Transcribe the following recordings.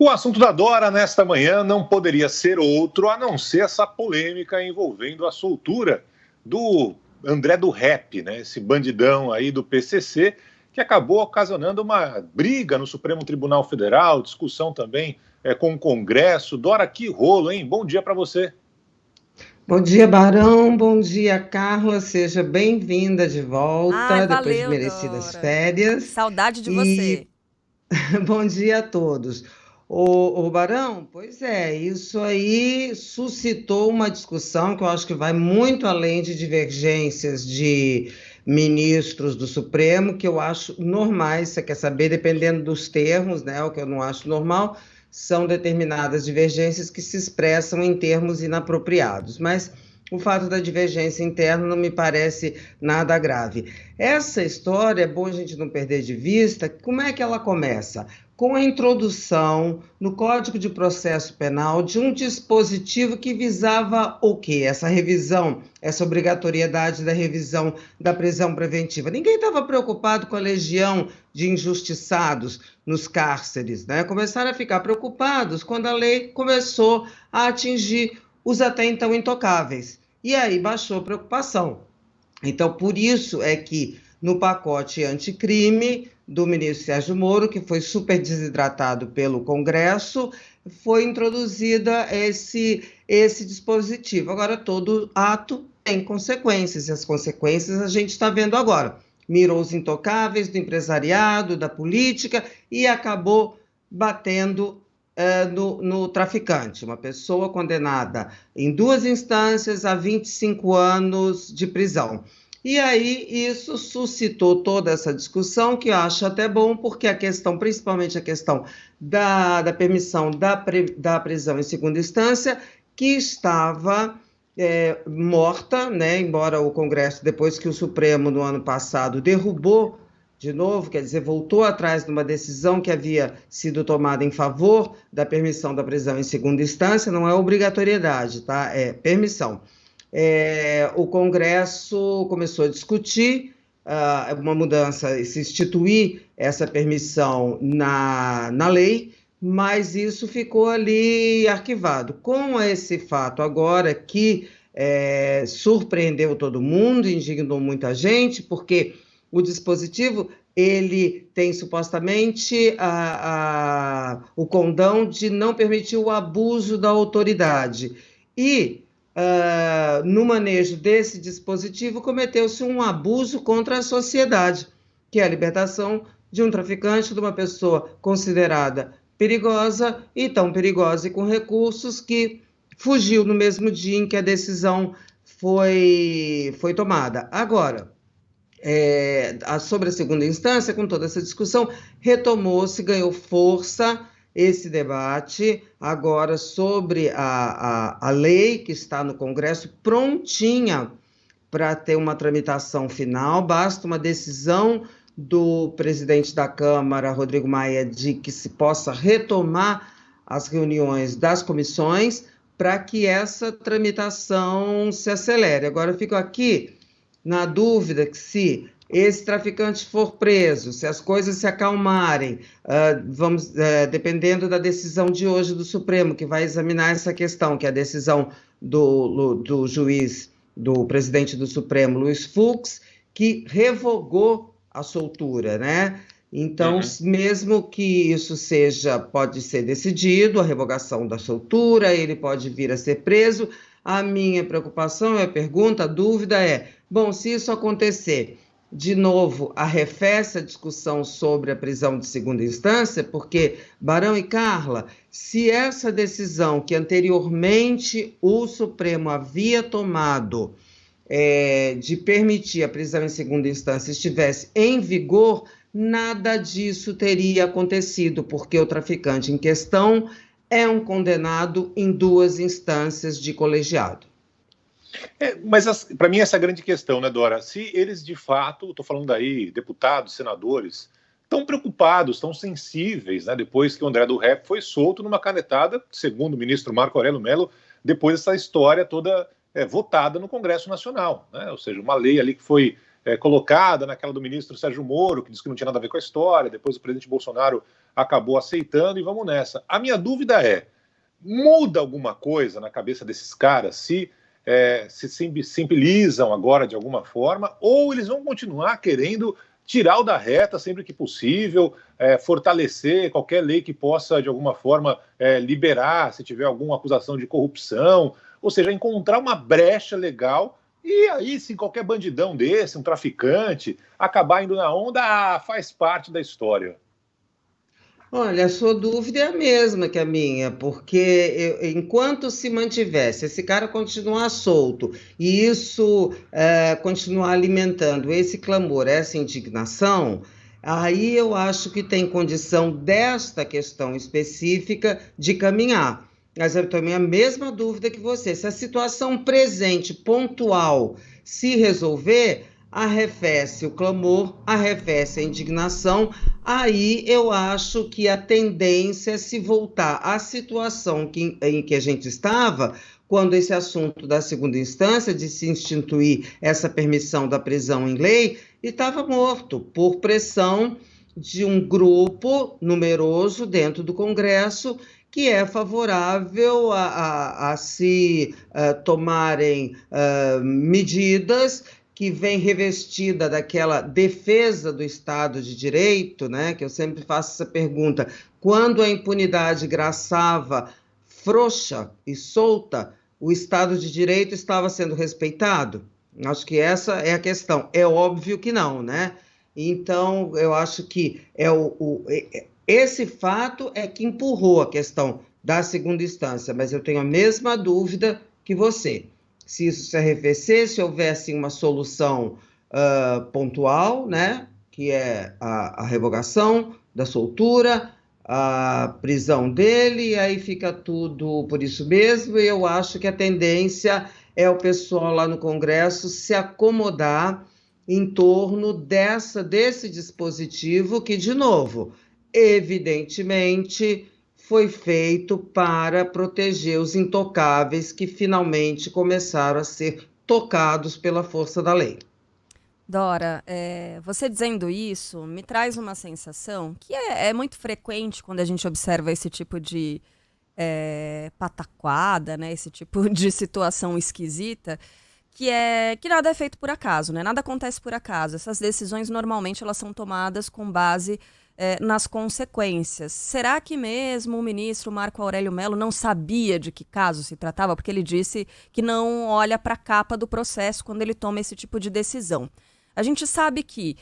O assunto da Dora nesta manhã não poderia ser outro a não ser essa polêmica envolvendo a soltura do André do Rap, né? Esse bandidão aí do PCC, que acabou ocasionando uma briga no Supremo Tribunal Federal, discussão também com o Congresso. Dora, que rolo, hein? Bom dia para você. Bom dia, Barão. Bom dia, Carla. Seja bem-vinda de Ai, volta depois de valeu, merecidas Dora. férias. Saudade de E você. bom dia a todos. O Barão, pois é, isso aí suscitou uma discussão que eu acho que vai muito além de divergências de ministros do Supremo, que eu acho normais, você quer saber, dependendo dos termos, né? O que eu não acho normal são determinadas divergências que se expressam em termos inapropriados, mas o fato da divergência interna não me parece nada grave. Essa história, é bom a gente não perder de vista, como é que ela começa? Com a introdução no Código de Processo Penal de um dispositivo que visava o quê? Essa revisão, essa obrigatoriedade da revisão da prisão preventiva. Ninguém estava preocupado com a legião de injustiçados nos cárceres, né? Começaram a ficar preocupados quando a lei começou a atingir os até então intocáveis. E aí baixou a preocupação. Então, por isso é que no pacote anticrime do ministro Sérgio Moro, que foi super desidratado pelo Congresso, foi introduzida esse dispositivo. Agora, todo ato tem consequências, e as consequências a gente está vendo agora. Mirou os intocáveis do empresariado, da política, e acabou batendo no traficante, uma pessoa condenada em 2 instâncias a 25 anos de prisão. E aí isso suscitou toda essa discussão, que eu acho até bom, porque a questão, principalmente a questão da permissão da prisão em segunda instância, que estava morta, né? Embora o Congresso, depois que o Supremo, no ano passado, derrubou de novo, quer dizer, voltou atrás de uma decisão que havia sido tomada em favor da permissão da prisão em segunda instância, não é obrigatoriedade, tá? É permissão. O Congresso começou a discutir uma mudança, se instituir essa permissão na lei, mas isso ficou ali arquivado. Com esse fato agora que surpreendeu todo mundo, indignou muita gente, porque o dispositivo ele tem supostamente o condão de não permitir o abuso da autoridade. E no manejo desse dispositivo cometeu-se um abuso contra a sociedade, que é a libertação de um traficante, de uma pessoa considerada perigosa, e tão perigosa e com recursos, que fugiu no mesmo dia em que a decisão foi tomada. Agora, sobre a segunda instância, com toda essa discussão, retomou-se, ganhou força esse debate agora sobre a lei que está no Congresso, prontinha para ter uma tramitação final. Basta uma decisão do presidente da Câmara, Rodrigo Maia, de que se possa retomar as reuniões das comissões para que essa tramitação se acelere. Agora, eu fico aqui na dúvida que, se esse traficante for preso, se as coisas se acalmarem, dependendo da decisão de hoje do Supremo, que vai examinar essa questão, que é a decisão do juiz, do presidente do Supremo, Luiz Fux, que revogou a soltura, né? Então, mesmo que isso pode ser decidido, a revogação da soltura, ele pode vir a ser preso. A minha preocupação, a pergunta, a dúvida é, bom, se isso acontecer, de novo, arrefece a discussão sobre a prisão de segunda instância, porque, Barão e Carla, se essa decisão que anteriormente o Supremo havia tomado de permitir a prisão em segunda instância estivesse em vigor, nada disso teria acontecido, porque o traficante em questão é um condenado em 2 instâncias de colegiado. Mas para mim essa é a grande questão, né, Dora? Se eles de fato, estou falando aí, deputados, senadores, estão preocupados, estão sensíveis, né, depois que o André do Rep foi solto numa canetada, segundo o ministro Marco Aurélio Mello, depois dessa história toda votada no Congresso Nacional, né? Ou seja, uma lei ali que foi colocada naquela do ministro Sérgio Moro, que disse que não tinha nada a ver com a história, depois o presidente Bolsonaro acabou aceitando e vamos nessa. A minha dúvida é, muda alguma coisa na cabeça desses caras se sensibilizam agora de alguma forma, ou eles vão continuar querendo tirar o da reta sempre que possível, fortalecer qualquer lei que possa, de alguma forma, liberar se tiver alguma acusação de corrupção, ou seja, encontrar uma brecha legal e aí, se qualquer bandidão desse, um traficante, acabar indo na onda, faz parte da história. Olha, a sua dúvida é a mesma que a minha, porque enquanto se mantivesse, esse cara continuar solto e isso continuar alimentando esse clamor, essa indignação, aí eu acho que tem condição desta questão específica de caminhar. Mas eu tenho a mesma dúvida que você. Se a situação presente, pontual, se resolver, arrefece o clamor, arrefece a indignação, aí eu acho que a tendência é se voltar à situação em que a gente estava, quando esse assunto da segunda instância, de se instituir essa permissão da prisão em lei, estava morto por pressão de um grupo numeroso dentro do Congresso que é favorável a se tomarem medidas que vem revestida daquela defesa do Estado de Direito, né? Que eu sempre faço essa pergunta. Quando a impunidade graçava frouxa e solta, o Estado de Direito estava sendo respeitado? Acho que essa é a questão. É óbvio que não, né? Então, eu acho que esse fato é que empurrou a questão da segunda instância, mas eu tenho a mesma dúvida que você. Se isso se arrefecer, se houvesse uma solução pontual, né, que é a revogação da soltura, a prisão dele, e aí fica tudo por isso mesmo, e eu acho que a tendência é o pessoal lá no Congresso se acomodar em torno desse dispositivo que, de novo, evidentemente foi feito para proteger os intocáveis que finalmente começaram a ser tocados pela força da lei. Dora, você dizendo isso me traz uma sensação que é muito frequente quando a gente observa esse tipo de pataquada, né, esse tipo de situação esquisita, que nada é feito por acaso, né? Nada acontece por acaso. Essas decisões normalmente elas são tomadas com base nas consequências. Será que mesmo o ministro Marco Aurélio Mello não sabia de que caso se tratava? Porque ele disse que não olha para a capa do processo quando ele toma esse tipo de decisão. A gente sabe que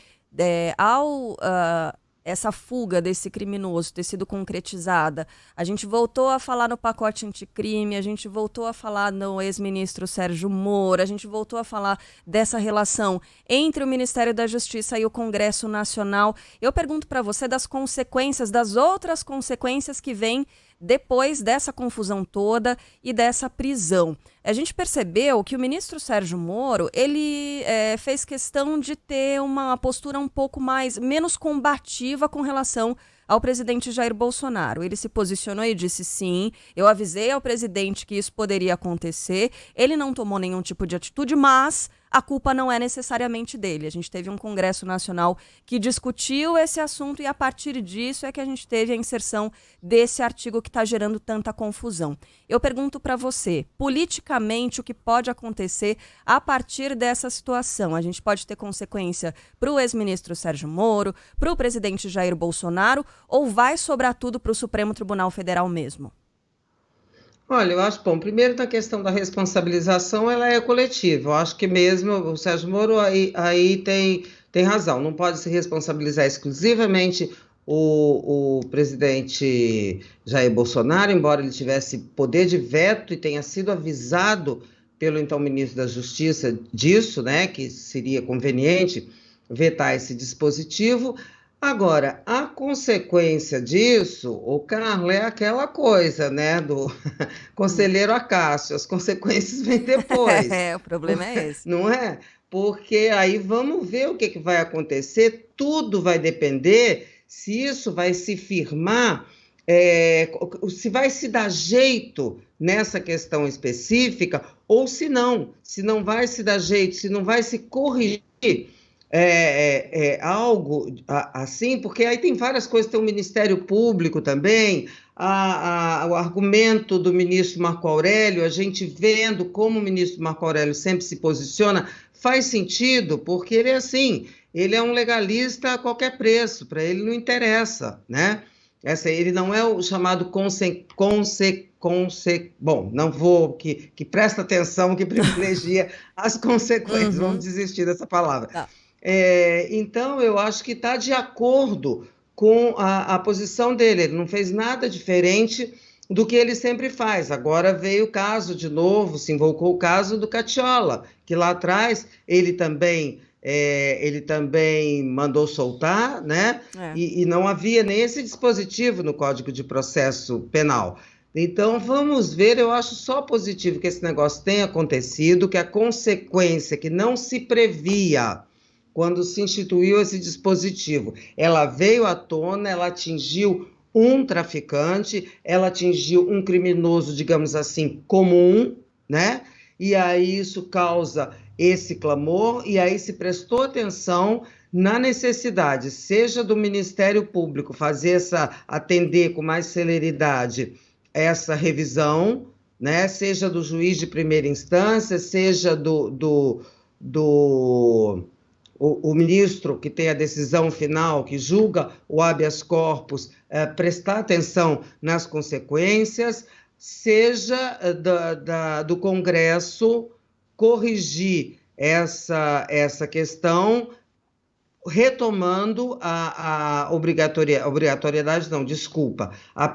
essa fuga desse criminoso ter sido concretizada, a gente voltou a falar no pacote anticrime, a gente voltou a falar no ex-ministro Sérgio Moro, a gente voltou a falar dessa relação entre o Ministério da Justiça e o Congresso Nacional. Eu pergunto para você das consequências, das outras consequências que vêm depois dessa confusão toda e dessa prisão. A gente percebeu que o ministro Sérgio Moro, ele fez questão de ter uma postura um pouco menos combativa com relação ao presidente Jair Bolsonaro. Ele se posicionou e disse sim, eu avisei ao presidente que isso poderia acontecer, ele não tomou nenhum tipo de atitude, mas a culpa não é necessariamente dele. A gente teve um Congresso Nacional que discutiu esse assunto e a partir disso é que a gente teve a inserção desse artigo que está gerando tanta confusão. Eu pergunto para você, politicamente, o que pode acontecer a partir dessa situação? A gente pode ter consequência para o ex-ministro Sérgio Moro, para o presidente Jair Bolsonaro, ou vai sobrar tudo para o Supremo Tribunal Federal mesmo? Olha, eu acho, bom, primeiro na questão da responsabilização, ela é coletiva. Eu acho que mesmo o Sérgio Moro aí tem razão. Não pode se responsabilizar exclusivamente o presidente Jair Bolsonaro, embora ele tivesse poder de veto e tenha sido avisado pelo então ministro da Justiça disso, né, que seria conveniente vetar esse dispositivo. Agora, a consequência disso, o Carlos, é aquela coisa, né, do conselheiro Acácio, as consequências vêm depois. O problema é esse. Não é? Porque aí vamos ver o que vai acontecer, tudo vai depender se isso vai se firmar, se vai se dar jeito nessa questão específica ou se não vai se dar jeito, se não vai se corrigir algo assim, porque aí tem várias coisas, tem o Ministério Público também, o argumento do ministro Marco Aurélio, a gente vendo como o ministro Marco Aurélio sempre se posiciona, faz sentido, porque ele é assim, ele é um legalista a qualquer preço, para ele não interessa, né? Ele não é o chamado bom, não vou, que presta atenção, que privilegia as consequências, vamos desistir dessa palavra. Tá. Então, eu acho que está de acordo com a posição dele, ele não fez nada diferente do que ele sempre faz. Agora veio o caso de novo, se invocou o caso do Cacciola, que lá atrás ele também mandou soltar, né? E não havia nem esse dispositivo no Código de Processo Penal. Então, vamos ver, eu acho só positivo que esse negócio tenha acontecido, que a consequência que não se previa quando se instituiu esse dispositivo, ela veio à tona, ela atingiu um traficante, ela atingiu um criminoso, digamos assim, comum, né? E aí isso causa esse clamor, e aí se prestou atenção na necessidade, seja do Ministério Público atender com mais celeridade essa revisão, né? Seja do juiz de primeira instância, seja o ministro que tem a decisão final, que julga o habeas corpus, prestar atenção nas consequências, seja do Congresso corrigir essa questão, retomando a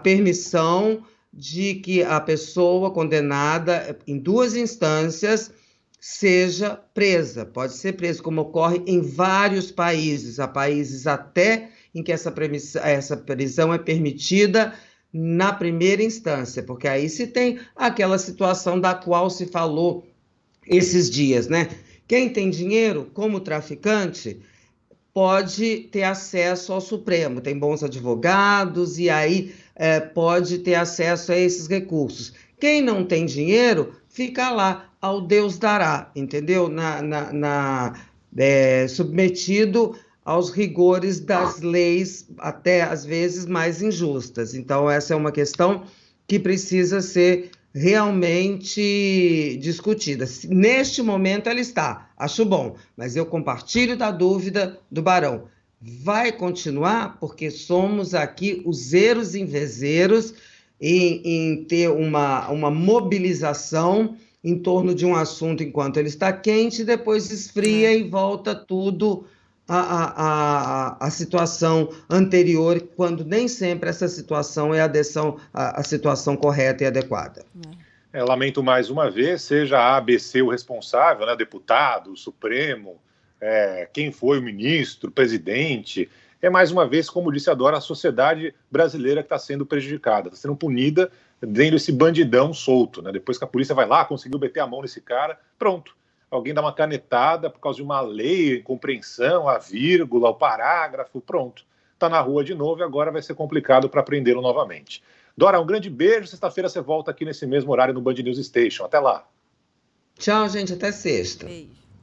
permissão de que a pessoa condenada em 2 instâncias seja presa. Pode ser presa, como ocorre em vários países. Há países até em que essa prisão é permitida na primeira instância, porque aí se tem aquela situação da qual se falou esses dias, né? Quem tem dinheiro, como traficante, pode ter acesso ao Supremo, tem bons advogados e aí pode ter acesso a esses recursos. Quem não tem dinheiro, fica lá, ao Deus dará, entendeu? Submetido aos rigores das leis, até às vezes mais injustas. Então, essa é uma questão que precisa ser realmente discutida. Neste momento ela está, acho bom, mas eu compartilho da dúvida do Barão. Vai continuar? Porque somos aqui os zeros em vezeiros em ter uma mobilização em torno de um assunto enquanto ele está quente, depois esfria e volta tudo à situação anterior, quando nem sempre essa situação é a situação correta e adequada. Lamento mais uma vez, seja a ABC o responsável, né, deputado, Supremo, quem foi o ministro, o presidente, mais uma vez, como disse a Dora, a sociedade brasileira que está sendo prejudicada, está sendo punida, vendo esse bandidão solto, né? Depois que a polícia vai lá, conseguiu meter a mão nesse cara, pronto. Alguém dá uma canetada por causa de uma lei, incompreensão, a vírgula, o parágrafo, pronto. Está na rua de novo e agora vai ser complicado para prendê-lo novamente. Dora, um grande beijo. Sexta-feira você volta aqui nesse mesmo horário no Band News Station. Até lá. Tchau, gente. Até sexta. Beijo.